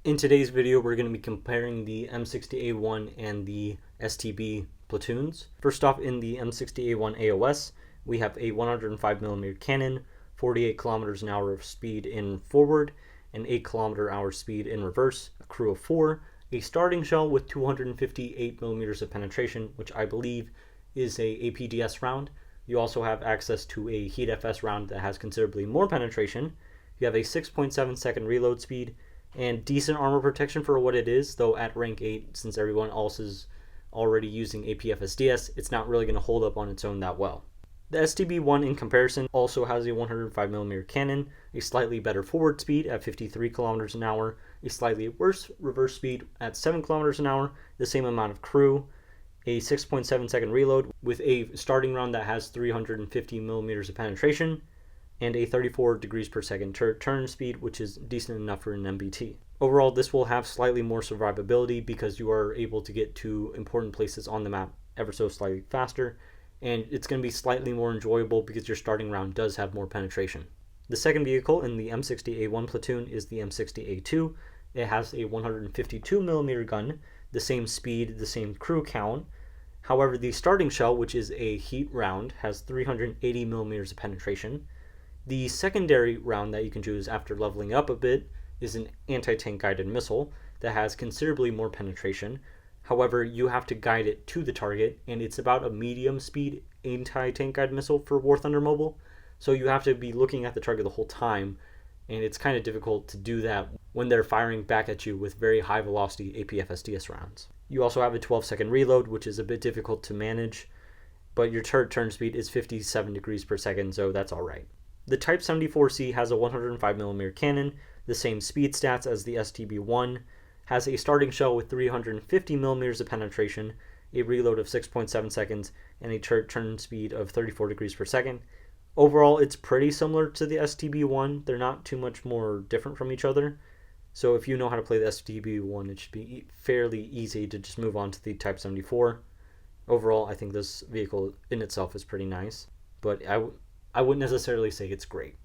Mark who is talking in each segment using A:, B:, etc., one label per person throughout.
A: In today's video, we're going to be comparing the M60A1 and the STB Platoons. First off, in the M60A1 AOS, we have a 105mm cannon, 48 kilometers an hour of speed in forward, and 8 km/h speed in reverse, a crew of 4, a starting shell with 258mm of penetration, which I believe is a APDS round. You also have access to a Heat FS round that has considerably more penetration. You have a 6.7 second reload speed, and decent armor protection for what it is, though at rank 8, since everyone else is already using APFSDS, it's not really going to hold up on its own that well. The STB-1 in comparison also has a 105mm cannon, a slightly better forward speed at 53 kilometers an hour, a slightly worse reverse speed at 7 kilometers an hour, the same amount of crew, a 6.7 second reload with a starting round that has 350mm of penetration, and a 34 degrees per second turn speed, which is decent enough for an MBT. Overall, this will have slightly more survivability because you are able to get to important places on the map ever so slightly faster, and it's going to be slightly more enjoyable because your starting round does have more penetration. The second vehicle in the M60A1 platoon is the M60A2. It has a 152mm gun, the same speed, the same crew count. However, the starting shell, which is a heat round, has 380mm of penetration. The secondary round that you can choose after leveling up a bit is an anti-tank guided missile that has considerably more penetration. However, you have to guide it to the target, and it's about a medium speed anti-tank guided missile for War Thunder Mobile, so you have to be looking at the target the whole time, and it's kind of difficult to do that when they're firing back at you with very high velocity APFSDS rounds. You also have a 12-second reload, which is a bit difficult to manage, but your turn speed is 57 degrees per second, so that's alright. The Type 74C has a 105mm cannon, the same speed stats as the STB-1, has a starting shell with 350mm of penetration, a reload of 6.7 seconds, and a turn speed of 34 degrees per second. Overall, it's pretty similar to the STB-1. They're not too much more different from each other. So if you know how to play the STB-1, it should be fairly easy to just move on to the Type 74. Overall, I think this vehicle in itself is pretty nice, but I wouldn't necessarily say it's great.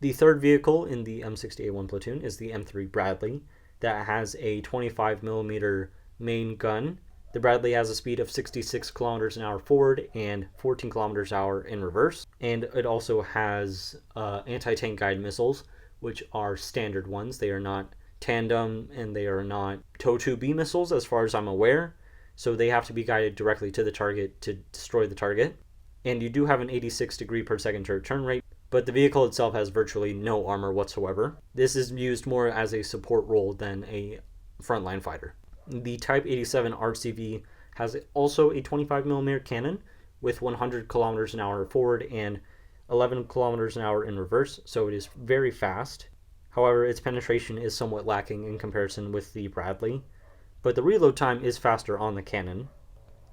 A: The third vehicle in the M60A1 platoon is the M3 Bradley that has a 25mm main gun. The Bradley has a speed of 66 kilometers an hour forward and 14 kilometers an hour in reverse. And it also has anti-tank guided missiles, which are standard ones. They are not tandem and they are not TOW-2B missiles as far as I'm aware. So they have to be guided directly to the target to destroy the target. And you do have an 86 degree per second turn rate, but the vehicle itself has virtually no armor whatsoever. This is used more as a support role than a frontline fighter. The Type 87 RCV has also a 25mm cannon with 100 kilometers an hour forward and 11 kilometers an hour in reverse, so it is very fast. However, its penetration is somewhat lacking in comparison with the Bradley, but the reload time is faster on the cannon.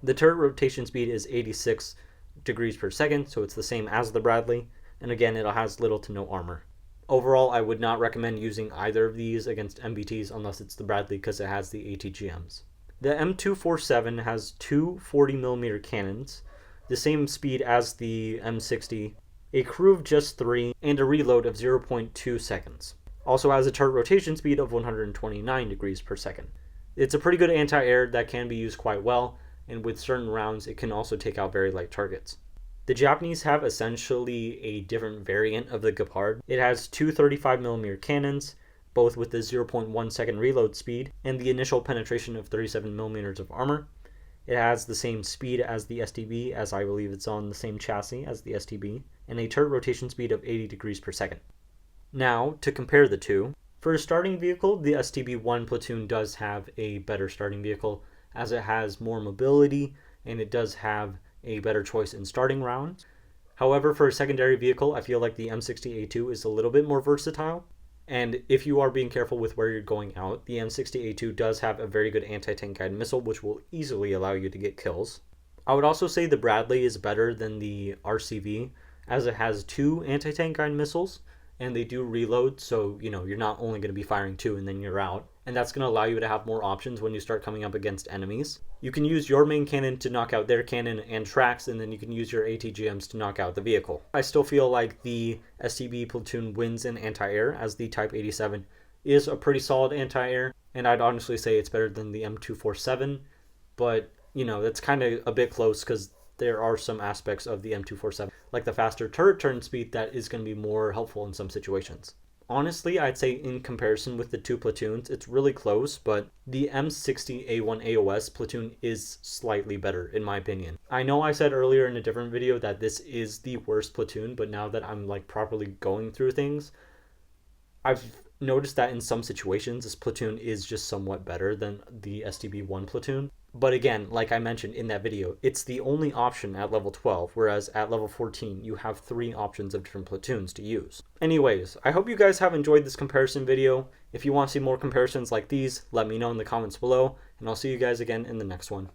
A: The turret rotation speed is 86 degrees per second, so it's the same as the Bradley, and again, it has little to no armor. Overall, I would not recommend using either of these against MBTs unless it's the Bradley because it has the ATGMs. The M247 has two 40mm cannons, the same speed as the M60, a crew of just 3, and a reload of 0.2 seconds. Also has a turret rotation speed of 129 degrees per second. It's a pretty good anti-air that can be used quite well, and with certain rounds it can also take out very light targets. The Japanese have essentially a different variant of the Gepard. It has two 35mm cannons, both with the 0.1 second reload speed and the initial penetration of 37mm of armor. It has the same speed as the STB, as I believe it's on the same chassis as the STB, and a turret rotation speed of 80 degrees per second. Now, to compare the two, for a starting vehicle, the STB-1 platoon does have a better starting vehicle, as it has more mobility and it does have a better choice in starting rounds. However, for a secondary vehicle, I feel like the M60A2 is a little bit more versatile, and if you are being careful with where you're going out, the M60A2 does have a very good anti-tank guided missile, which will easily allow you to get kills. I would also say the Bradley is better than the RCV, as it has two anti-tank guided missiles, and they do reload, so you're not only going to be firing 2 and then you're out, and that's going to allow you to have more options when you start coming up against enemies. You can use your main cannon to knock out their cannon and tracks, and then you can use your ATGMs to knock out the vehicle. I still feel like the STB platoon wins in anti-air, as the Type 87 is a pretty solid anti-air, and I'd honestly say it's better than the M247, but that's kind of a bit close because there are some aspects of the M247, like the faster turret turn speed, that is going to be more helpful in some situations. Honestly, I'd say in comparison with the two platoons, it's really close, but the M60A1 AOS platoon is slightly better, in my opinion. I know I said earlier in a different video that this is the worst platoon, but now that I'm like properly going through things, I've noticed that in some situations, this platoon is just somewhat better than the STB-1 platoon. But again, like I mentioned in that video, it's the only option at level 12, whereas at level 14, you have 3 options of different platoons to use. Anyways, I hope you guys have enjoyed this comparison video. If you want to see more comparisons like these, let me know in the comments below, and I'll see you guys again in the next one.